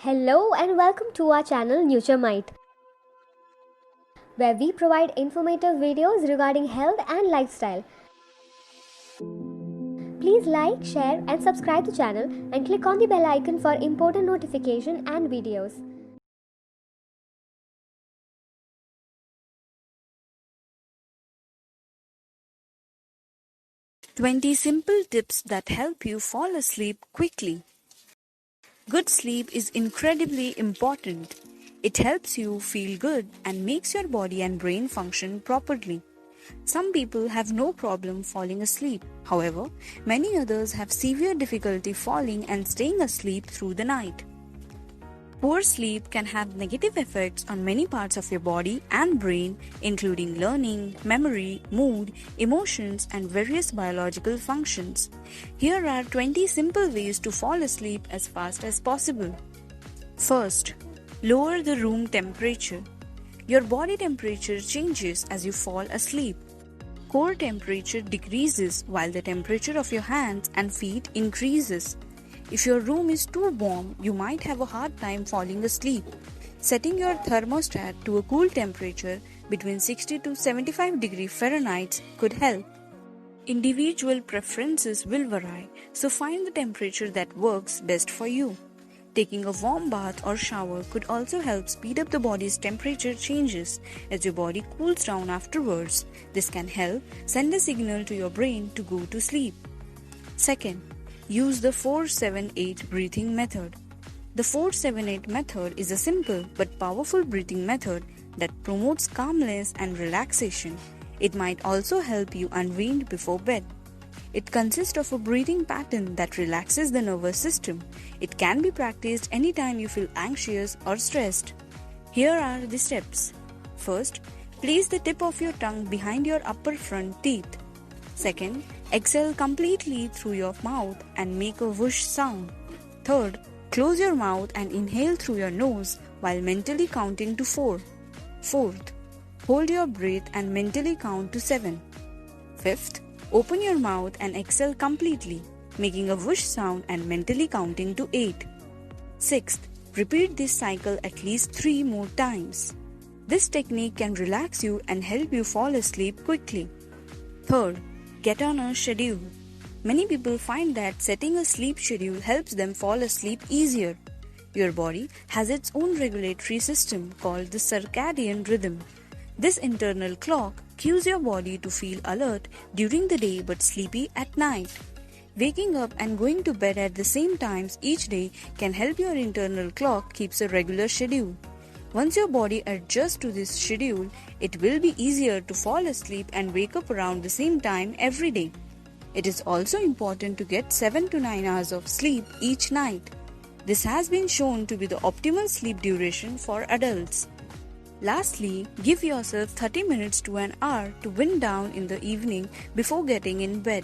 Hello and welcome to our channel NutureMite, where we provide informative videos regarding health and lifestyle. Please like, share and subscribe the channel and click on the bell icon for important notification and videos. Twenty simple tips that help you fall asleep quickly. Good sleep is incredibly important. It helps you feel good and makes your body and brain function properly. Some people have no problem falling asleep. However, many others have severe difficulty falling and staying asleep through the night. Poor sleep can have negative effects on many parts of your body and brain, including learning, memory, mood, emotions, and various biological functions. Here are 20 simple ways to fall asleep as fast as possible. First, lower the room temperature. Your body temperature changes as you fall asleep. Core temperature decreases while the temperature of your hands and feet increases. If your room is too warm, you might have a hard time falling asleep. Setting your thermostat to a cool temperature between 60 to 75 degrees Fahrenheit could help. Individual preferences will vary, so find the temperature that works best for you. Taking a warm bath or shower could also help speed up the body's temperature changes as your body cools down afterwards. This can help send a signal to your brain to go to sleep. Second, use the 4-7-8 breathing method. The 4-7-8 method is a simple but powerful breathing method that promotes calmness and relaxation. It might also help you unwind before bed. It consists of a breathing pattern that relaxes the nervous system. It can be practiced anytime you feel anxious or stressed. Here are the steps. First, place the tip of your tongue behind your upper front teeth. Second, exhale completely through your mouth and make a whoosh sound. Third, close your mouth and inhale through your nose while mentally counting to 4. Fourth, hold your breath and mentally count to 7. Fifth, open your mouth and exhale completely, making a whoosh sound and mentally counting to 8. Sixth, repeat this cycle at least 3 more times. This technique can relax you and help you fall asleep quickly. Third, get on a schedule. Many people find that setting a sleep schedule helps them fall asleep easier. Your body has its own regulatory system called the circadian rhythm. This internal clock cues your body to feel alert during the day but sleepy at night. Waking up and going to bed at the same times each day can help your internal clock keeps a regular schedule. Once your body adjusts to this schedule, it will be easier to fall asleep and wake up around the same time every day. It is also important to get 7 to 9 hours of sleep each night. This has been shown to be the optimal sleep duration for adults. Lastly, give yourself 30 minutes to an hour to wind down in the evening before getting in bed.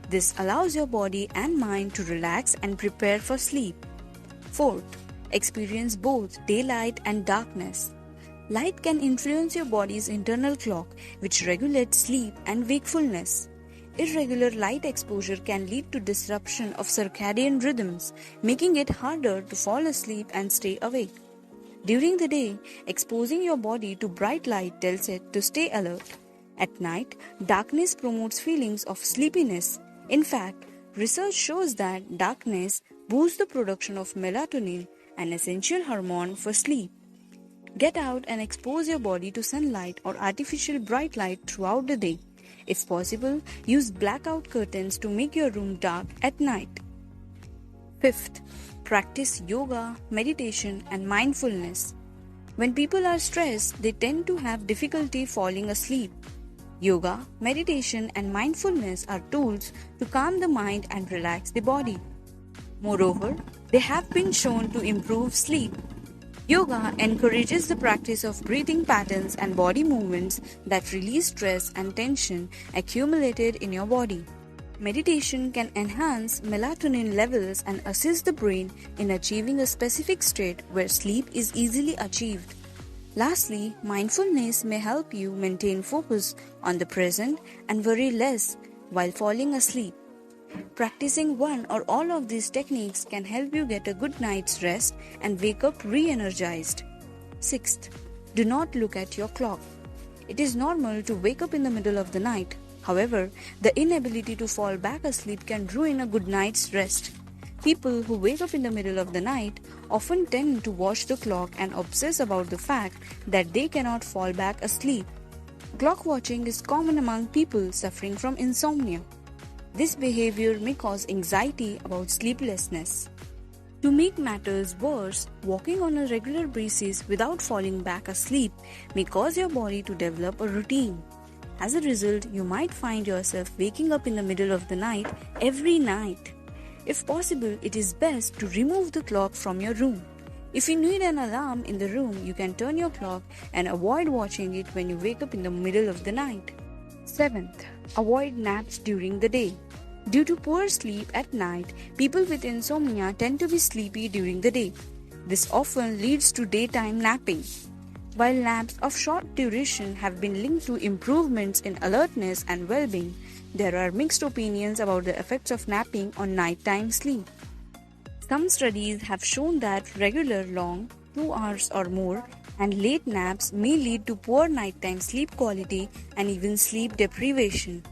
This allows your body and mind to relax and prepare for sleep. Fourth, experience both daylight and darkness. Light can influence your body's internal clock, which regulates sleep and wakefulness. Irregular light exposure can lead to disruption of circadian rhythms, making it harder to fall asleep and stay awake. During the day, exposing your body to bright light tells it to stay alert. At night, darkness promotes feelings of sleepiness. In fact, research shows that darkness boosts the production of melatonin, an essential hormone for sleep. Get out and expose your body to sunlight or artificial bright light throughout the day. If possible, use blackout curtains to make your room dark at night. Fifth, practice yoga, meditation, and mindfulness. When people are stressed, they tend to have difficulty falling asleep. Yoga, meditation, and mindfulness are tools to calm the mind and relax the body. Moreover, they have been shown to improve sleep. Yoga encourages the practice of breathing patterns and body movements that release stress and tension accumulated in your body. Meditation can enhance melatonin levels and assist the brain in achieving a specific state where sleep is easily achieved. Lastly, mindfulness may help you maintain focus on the present and worry less while falling asleep. Practicing one or all of these techniques can help you get a good night's rest and wake up re-energized. Sixth, do not look at your clock. It is normal to wake up in the middle of the night. However, the inability to fall back asleep can ruin a good night's rest. People who wake up in the middle of the night often tend to watch the clock and obsess about the fact that they cannot fall back asleep. Clock watching is common among people suffering from insomnia. This behavior may cause anxiety about sleeplessness. To make matters worse, walking on a regular basis without falling back asleep may cause your body to develop a routine. As a result, you might find yourself waking up in the middle of the night every night. If possible, it is best to remove the clock from your room. If you need an alarm in the room, you can turn your clock and avoid watching it when you wake up in the middle of the night. 7th, avoid naps during the day. Due to poor sleep at night, people with insomnia tend to be sleepy during the day. This often leads to daytime napping. While naps of short duration have been linked to improvements in alertness and well-being, there are mixed opinions about the effects of napping on nighttime sleep. Some studies have shown that regular long, 2 hours or more, and late naps may lead to poor nighttime sleep quality and even sleep deprivation.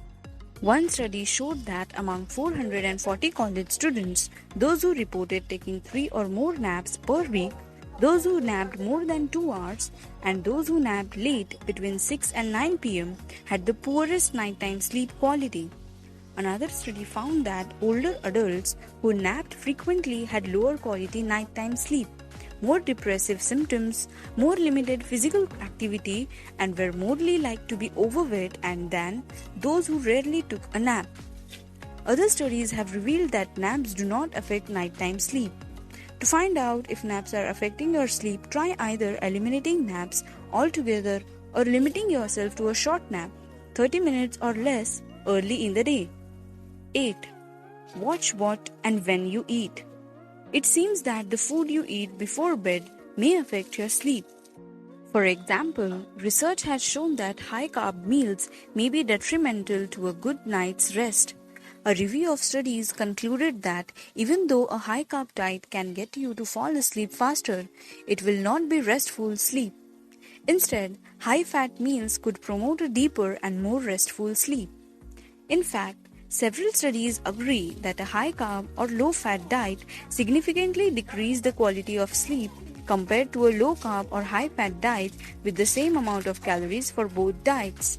One study showed that among 440 college students, those who reported taking 3 or more naps per week, those who napped more than 2 hours, and those who napped late between 6 and 9 pm had the poorest nighttime sleep quality. Another study found that older adults who napped frequently had lower quality nighttime sleep, more depressive symptoms, more limited physical activity, and were more likely to be overweight than those who rarely took a nap. Other studies have revealed that naps do not affect nighttime sleep. To find out if naps are affecting your sleep, try either eliminating naps altogether or limiting yourself to a short nap, 30 minutes or less, early in the day. 8. Watch what and when you eat. It seems that the food you eat before bed may affect your sleep. For example, research has shown that high-carb meals may be detrimental to a good night's rest. A review of studies concluded that even though a high-carb diet can get you to fall asleep faster, it will not be restful sleep. Instead, high-fat meals could promote a deeper and more restful sleep. In fact, several studies agree that a high-carb or low-fat diet significantly decreases the quality of sleep compared to a low-carb or high-fat diet with the same amount of calories for both diets.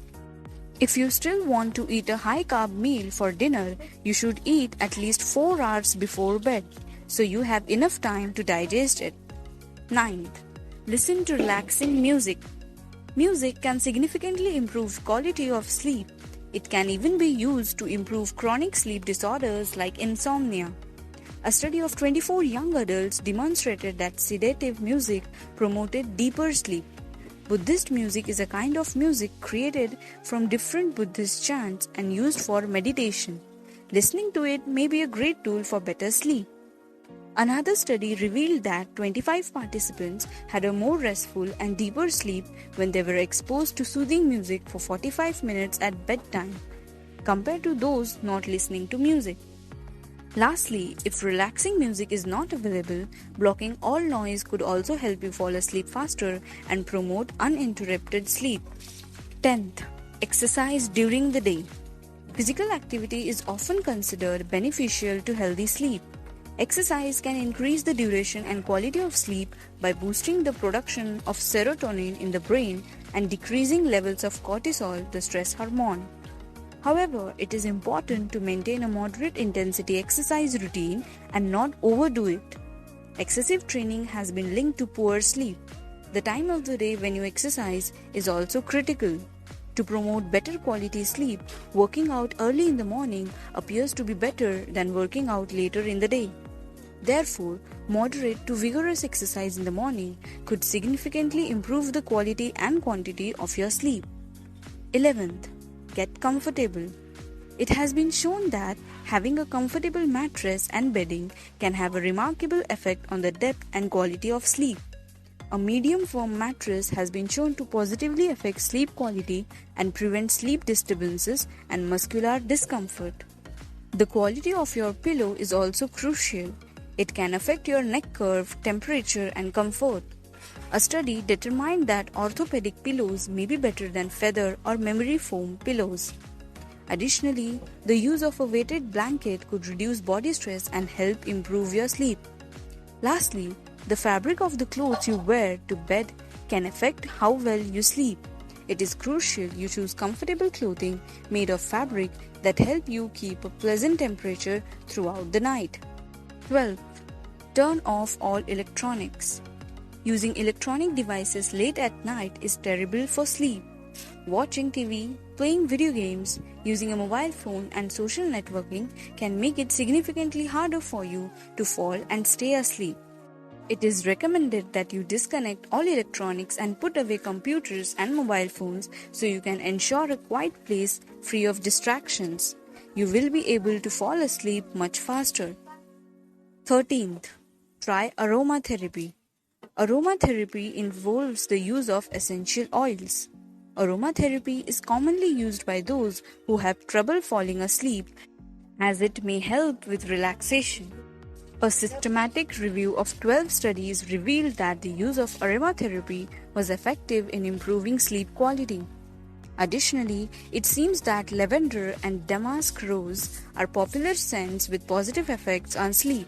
If you still want to eat a high-carb meal for dinner, you should eat at least 4 hours before bed, so you have enough time to digest it. 9th, listen to relaxing music. Music can significantly improve quality of sleep. It can even be used to improve chronic sleep disorders like insomnia. A study of 24 young adults demonstrated that sedative music promoted deeper sleep. Buddhist music is a kind of music created from different Buddhist chants and used for meditation. Listening to it may be a great tool for better sleep. Another study revealed that 25 participants had a more restful and deeper sleep when they were exposed to soothing music for 45 minutes at bedtime, compared to those not listening to music. Lastly, if relaxing music is not available, blocking all noise could also help you fall asleep faster and promote uninterrupted sleep. 10th, exercise during the day. Physical activity is often considered beneficial to healthy sleep. Exercise can increase the duration and quality of sleep by boosting the production of serotonin in the brain and decreasing levels of cortisol, the stress hormone. However, it is important to maintain a moderate intensity exercise routine and not overdo it. Excessive training has been linked to poor sleep. The time of the day when you exercise is also critical. To promote better quality sleep, working out early in the morning appears to be better than working out later in the day. Therefore, moderate to vigorous exercise in the morning could significantly improve the quality and quantity of your sleep. 11th, get comfortable. It has been shown that having a comfortable mattress and bedding can have a remarkable effect on the depth and quality of sleep. A medium firm mattress has been shown to positively affect sleep quality and prevent sleep disturbances and muscular discomfort. The quality of your pillow is also crucial. It can affect your neck curve, temperature, and comfort. A study determined that orthopedic pillows may be better than feather or memory foam pillows. Additionally, the use of a weighted blanket could reduce body stress and help improve your sleep. Lastly, the fabric of the clothes you wear to bed can affect how well you sleep. It is crucial you choose comfortable clothing made of fabric that help you keep a pleasant temperature throughout the night. 12. Turn off all electronics. Using electronic devices late at night is terrible for sleep. Watching TV, playing video games, using a mobile phone, and social networking can make it significantly harder for you to fall and stay asleep. It is recommended that you disconnect all electronics and put away computers and mobile phones so you can ensure a quiet place free of distractions. You will be able to fall asleep much faster. 13th. Try aromatherapy. Aromatherapy involves the use of essential oils. Aromatherapy is commonly used by those who have trouble falling asleep as it may help with relaxation. A systematic review of 12 studies revealed that the use of aromatherapy was effective in improving sleep quality. Additionally, it seems that lavender and damask rose are popular scents with positive effects on sleep.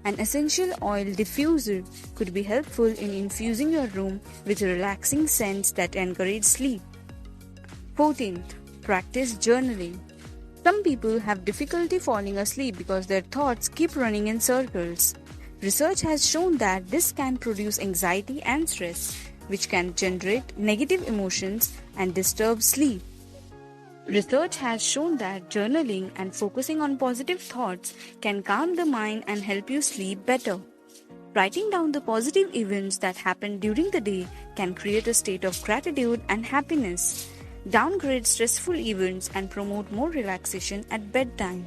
An essential oil diffuser could be helpful in infusing your room with relaxing scents that encourage sleep. 14th. Practice journaling. Some people have difficulty falling asleep because their thoughts keep running in circles. Research has shown that this can produce anxiety and stress, which can generate negative emotions and disturb sleep. Research has shown that journaling and focusing on positive thoughts can calm the mind and help you sleep better. Writing down the positive events that happened during the day can create a state of gratitude and happiness, downgrade stressful events, and promote more relaxation at bedtime.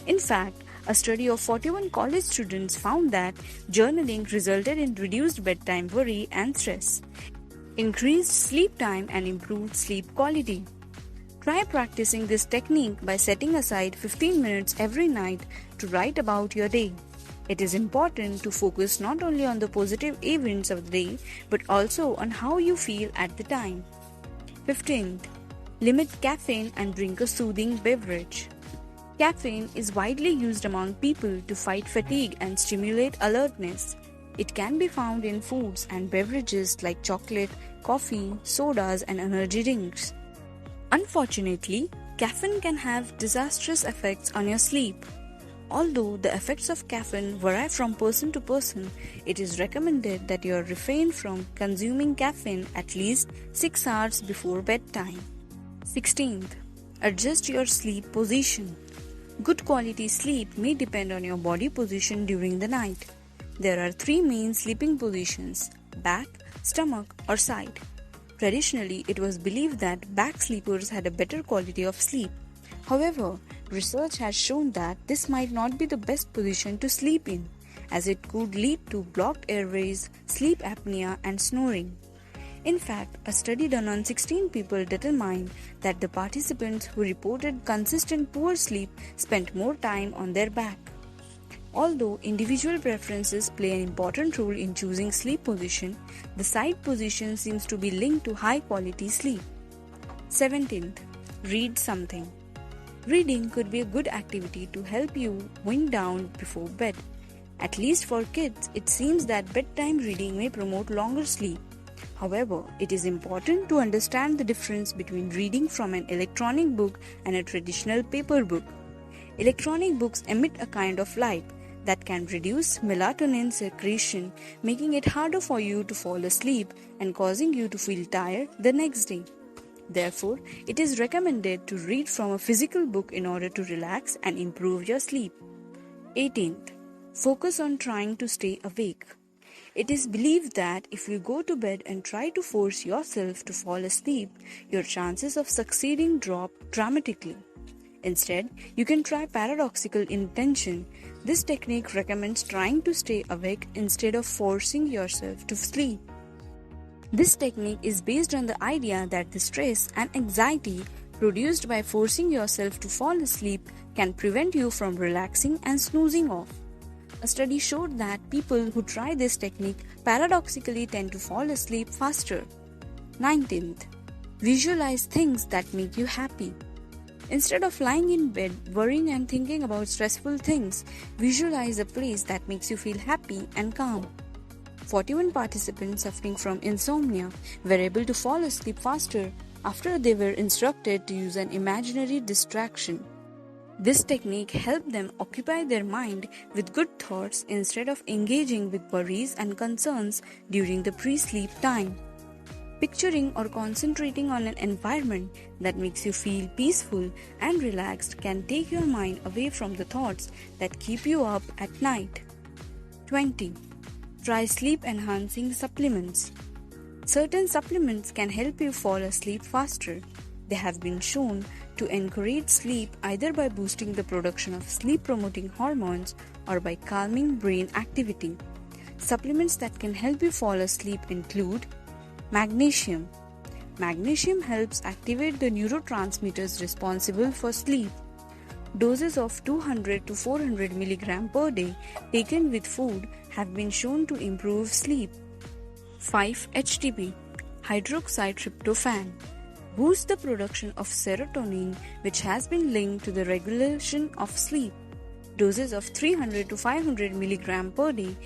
In fact, a study of 41 college students found that journaling resulted in reduced bedtime worry and stress, increased sleep time, and improved sleep quality. Try practicing this technique by setting aside 15 minutes every night to write about your day. It is important to focus not only on the positive events of the day but also on how you feel at the time. 15th. Limit caffeine and drink a soothing beverage. Caffeine is widely used among people to fight fatigue and stimulate alertness. It can be found in foods and beverages like chocolate, coffee, sodas, and energy drinks. Unfortunately, caffeine can have disastrous effects on your sleep. Although the effects of caffeine vary from person to person, it is recommended that you refrain from consuming caffeine at least 6 hours before bedtime. 16th. Adjust your sleep position. Good quality sleep may depend on your body position during the night. There are 3 main sleeping positions: back, stomach, or side. Traditionally, it was believed that back sleepers had a better quality of sleep. However, research has shown that this might not be the best position to sleep in, as it could lead to blocked airways, sleep apnea, and snoring. In fact, a study done on 16 people determined that the participants who reported consistent poor sleep spent more time on their back. Although individual preferences play an important role in choosing sleep position, the side position seems to be linked to high quality sleep. 17th. Read something. Reading could be a good activity to help you wind down before bed. At least for kids, it seems that bedtime reading may promote longer sleep. However, it is important to understand the difference between reading from an electronic book and a traditional paper book. Electronic books emit a kind of light that can reduce melatonin secretion, making it harder for you to fall asleep and causing you to feel tired the next day. Therefore, it is recommended to read from a physical book in order to relax and improve your sleep. 18th. Focus on trying to stay awake. It is believed that if you go to bed and try to force yourself to fall asleep, your chances of succeeding drop dramatically. Instead, you can try paradoxical intention. This technique recommends trying to stay awake instead of forcing yourself to sleep. This technique is based on the idea that the stress and anxiety produced by forcing yourself to fall asleep, can prevent you from relaxing and snoozing off. A study showed that people who try this technique paradoxically tend to fall asleep faster. 19th, visualize things that make you happy. Instead of lying in bed worrying and thinking about stressful things, visualize a place that makes you feel happy and calm. 41 participants suffering from insomnia were able to fall asleep faster after they were instructed to use an imaginary distraction. This technique helped them occupy their mind with good thoughts instead of engaging with worries and concerns during the pre-sleep time. Picturing or concentrating on an environment that makes you feel peaceful and relaxed can take your mind away from the thoughts that keep you up at night. 20. Try sleep-enhancing supplements. Certain supplements can help you fall asleep faster. They have been shown to encourage sleep either by boosting the production of sleep-promoting hormones or by calming brain activity. Supplements that can help you fall asleep include magnesium. Magnesium helps activate the neurotransmitters responsible for sleep. Doses of 200 to 400 mg per day taken with food have been shown to improve sleep. 5-HTP, hydroxytryptophan, boosts the production of serotonin, which has been linked to the regulation of sleep. Doses of 300 to 500 mg per day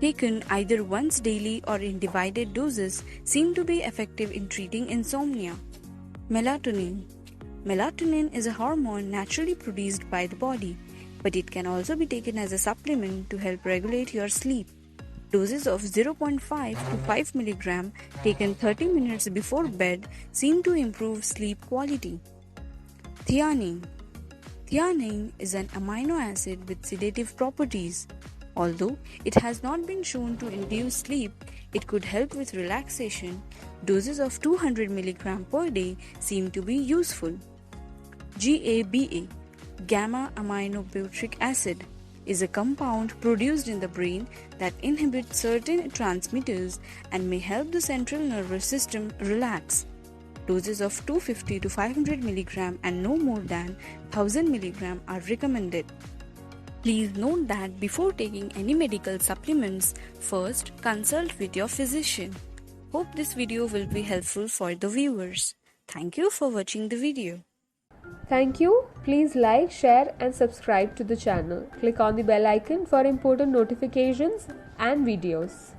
taken either once daily or in divided doses seem to be effective in treating insomnia. Melatonin. Melatonin is a hormone naturally produced by the body, but it can also be taken as a supplement to help regulate your sleep. Doses of 0.5 to 5 mg taken 30 minutes before bed seem to improve sleep quality. Theanine. Theanine is an amino acid with sedative properties. Although it has not been shown to induce sleep, it could help with relaxation. Doses of 200 mg per day seem to be useful. GABA, gamma aminobutyric acid, is a compound produced in the brain that inhibits certain transmitters and may help the central nervous system relax. Doses of 250 to 500 mg and no more than 1000 mg are recommended. Please note that before taking any medical supplements, first consult with your physician. Hope this video will be helpful for the viewers. Thank you for watching the video. Thank you. Please like, share and subscribe to the channel. Click on the bell icon for important notifications and videos.